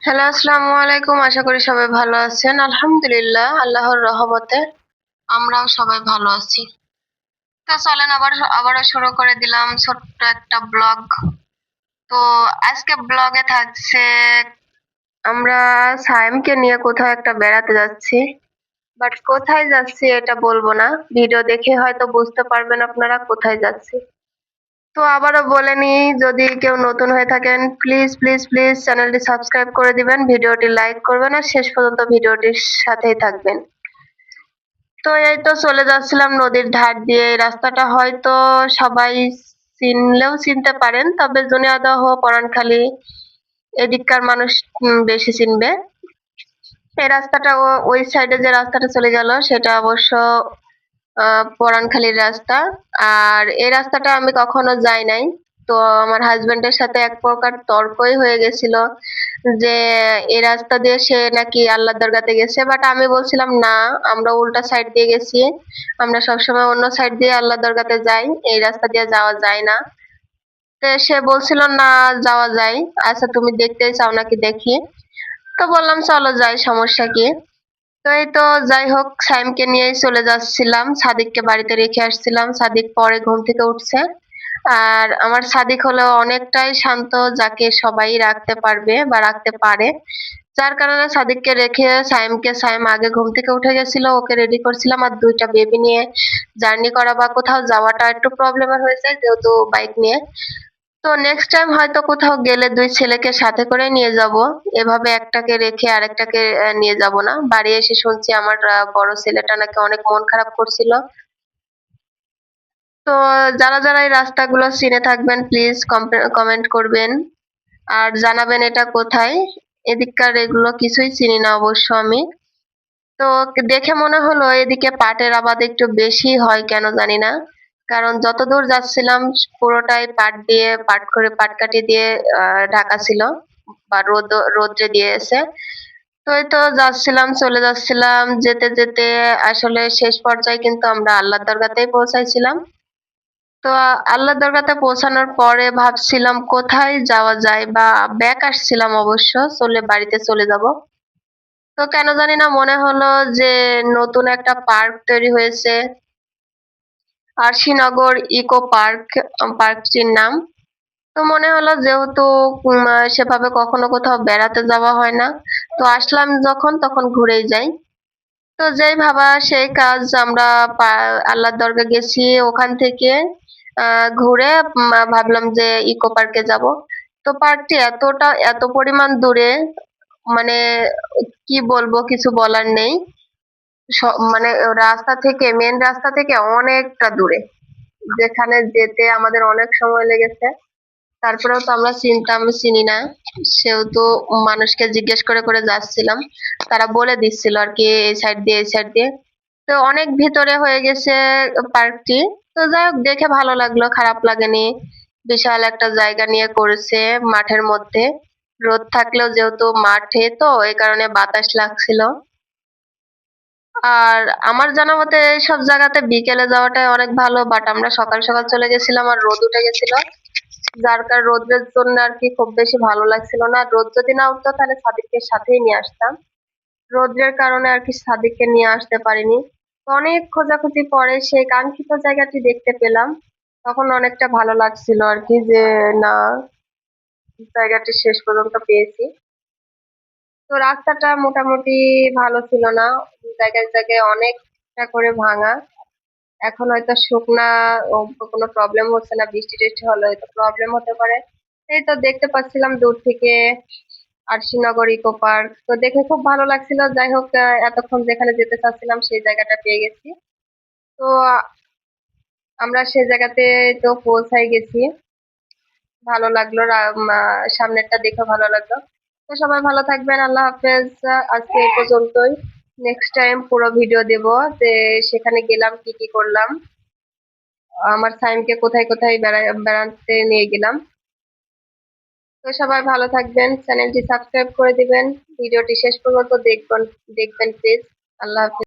Hello, আসসালামু আলাইকুম। আশা করি সবাই ভালো আছেন। আলহামদুলিল্লাহ, আল্লাহর রহমতে আমরাও সবাই ভালো আছি। তো চলেন আবারও শুরু করে দিলাম ছোট্ট একটা ব্লগ। তো আজকে ব্লগে থাকছে আমরা সায়েমকে নিয়ে কোথাও একটা বেড়াতে যাচ্ছি। বাট কোথায় যাচ্ছি এটা বলবো না। ভিডিও দেখে হয়তো বুঝতে পারবেন আপনারা কোথায় যাচ্ছি। তো আবারও বলে নিই, যদি কেউ নতুন হয়ে থাকেন প্লিজ প্লিজ প্লিজ চ্যানেলটি সাবস্ক্রাইব করে দিবেন, ভিডিওটি লাইক করবেন আর শেষ পর্যন্ত ভিডিওটির সাথেই থাকবেন। তো এই তো চলে যাচ্ছিলাম নদীর ধার দিয়ে। এই রাস্তাটা হয়তো সবাই চিনলেও চিনতে পারেন, তবে জুনিয়াদহ, পরাণখালী এদিককার মানুষ বেশি চিনবে। এই রাস্তাটা ওই সাইডে যে রাস্তাটা চলে গেল সেটা অবশ্য পরাণখালীর রাস্তা। আর এই রাস্তাটা আমি কখনো যাই নাই। তো আমার হাজবেন্ডের সাথে এক প্রকার তর্কই হয়ে গেছিল যে এই রাস্তা দিয়ে সে নাকি আল্লাহর দরগাতে গেছে, বাট আমি বলছিলাম না, আমরা উল্টা সাইড দিয়ে গেছি। আমরা সবসময় অন্য সাইড দিয়ে আল্লাহর দরগাতে যাই, এই রাস্তা দিয়ে যাওয়া যায় না। তো সে বলছিল না, যাওয়া যায়। আচ্ছা, তুমি দেখতেই চাও নাকি দেখি। তো বললাম চলো যাই, সমস্যা কি। তো এই তো যাই হোক, সাইমকে নিয়েই চলে যাচ্ছিলাম। সাদিককে বাড়িতে রেখে আসছিলাম। সাদিক পরে ঘুম থেকে উঠছে। আর আমার সাদিক হলো অনেকটাই শান্ত, যাকে সবাই রাখতে পারবে বা রাখতে পারে। যার কারণে সাদিককে রেখে সাইম আগে ঘুম থেকে উঠে গেছিল, ওকে রেডি করছিলাম। আর দুইটা বেবি নিয়ে জার্নি করা বা কোথাও যাওয়াটা একটু প্রবলেমের হয়েছে, যেহেতু বাইক নিয়ে। তো নেক্সট টাইম হয়তো কোথাও গেলে দুই ছেলেকে সাথে করে নিয়ে যাব। এভাবে একটাকে রেখে আরেকটাকে নিয়ে যাব না। বাড়ি এসে শুনছি আমার বড় ছেলেটা নাকি অনেক মন খারাপ করছিল। তো যারা যারা এই রাস্তাগুলো চিনে থাকবেন প্লিজ কমেন্ট করবেন আর জানাবেন এটা কোথায়। এদিককার এগুলো কিছুই চিনি না অবশ্য আমি। তো দেখে মনে হলো এদিকে পাটের আবাদ একটু বেশি হয়, কেন জানি না। কারণ যতদূর যাচ্ছিলাম পুরোটাই পাট কাটি দিয়ে ঢাকা ছিল, বা রোদ্রে দিয়েছে। তো এই তো যাচ্ছিলাম, চলে যাচ্ছিলাম, যেতে যেতে আসলে শেষ পর্যায়ে কিন্তু আমরা আল্লাহর দরগাতেই পৌঁছাইছিলাম। তো আল্লাহর দরগাতে পৌঁছানোর পরে ভাবছিলাম কোথায় যাওয়া যায়, বা ব্যাক আসছিলাম অবশ্য, বাড়িতে চলে যাব। তো কেন জানি না মনে হলো যে নতুন একটা পার্ক তৈরি হয়েছে, আরশিনগর ইকো পার্ক, পার্কটির নাম। তো মনে হলো যেহেতু সেভাবে কখনো কোথাও বেড়াতে যাওয়া হয় না, তো আসলাম যখন তখন ঘুরেই যাই। তো যেই ভাবা সেই কাজ, আমরা আল্লাহর দরগা গেছি, ওখান থেকে ঘুরে ভাবলাম যে ইকো পার্কে যাব। তো পার্কটি এত পরিমাণ দূরে, মানে কি বলবো, কিছু বলার নেই। মানে মেন রাস্তা থেকে অনেকটা দূরে, যেখানে যেতে আমাদের অনেক সময় লেগেছে। তারপরেও তো আমরা চিনি না, সেহেতু মানুষকে জিজ্ঞেস করে করে যাচ্ছিলাম। তারা বলে দিচ্ছিল আর কি, এই সাইড দিয়ে এই সাইড দিয়ে। তো অনেক ভিতরে হয়ে গেছে পার্কটি। তো যাই হোক, দেখে ভালো লাগলো, খারাপ লাগেনি। বিশাল একটা জায়গা নিয়ে করেছে মাঠের মধ্যে। রোদ থাকলেও যেহেতু মাঠে, তো এই কারণে বাতাস লাগছিল। আর আমার জানা মতে সব জায়গাতে বিকেলে যাওয়াটাই অনেক ভালো, বাট আমরা সকাল সকাল চলে গেছিলাম আর রোদ উঠে গেছিল। যার কারণে রোদের জন্য আর কি খুব বেশি ভালো লাগছিল না। রোদ যদি না উঠতো তাহলে সাদিককে সাথেই নিয়ে আসতাম। রোদের কারণে আর কি সাদিককে নিয়ে আসতে পারিনি। তো অনেক খোঁজাখুঁজি পরে সেই কাঙ্ক্ষিত জায়গাটি দেখতে পেলাম। তখন অনেকটা ভালো লাগছিল আর কি, যে না, জায়গাটি শেষ পর্যন্ত পেয়েছি। তো রাস্তাটা মোটামুটি ভালো ছিল না, জায়গায় জায়গায় অনেকটা করে ভাঙা। এখন হয়তো শুকনা ও কোনো প্রবলেম হচ্ছে না, বৃষ্টি টিষ্টি হলে হয়তো প্রবলেম হতে পারে। এই তো দেখতে পাচ্ছিলাম দূর থেকে আরশিনগর ইকো পার্ক, তো দেখে খুব ভালো লাগছিল। যাই হোক, এতক্ষণ যেখানে যেতে চাচ্ছিলাম সেই জায়গাটা পেয়ে গেছি। তো আমরা সেই জায়গাতে তো পৌঁছাই গেছি। ভালো লাগলো, সামনেরটা দেখে ভালো লাগলো। তো সবাই ভালো থাকবেন, আল্লাহ হাফেজ। আজকে এই পর্যন্তই। নেক্সট টাইম পুরো ভিডিও দেব, যে সেখানে গেলাম কি কি করলাম, আমার সাইমকে কোথায় কোথায় বেড়াতে নিয়ে গেলাম। তো সবাই ভালো থাকবেন, চ্যানেলটি সাবস্ক্রাইব করে দিবেন, ভিডিওটি শেষ পর্যন্ত দেখবেন প্লিজ। আল্লাহ হাফেজ।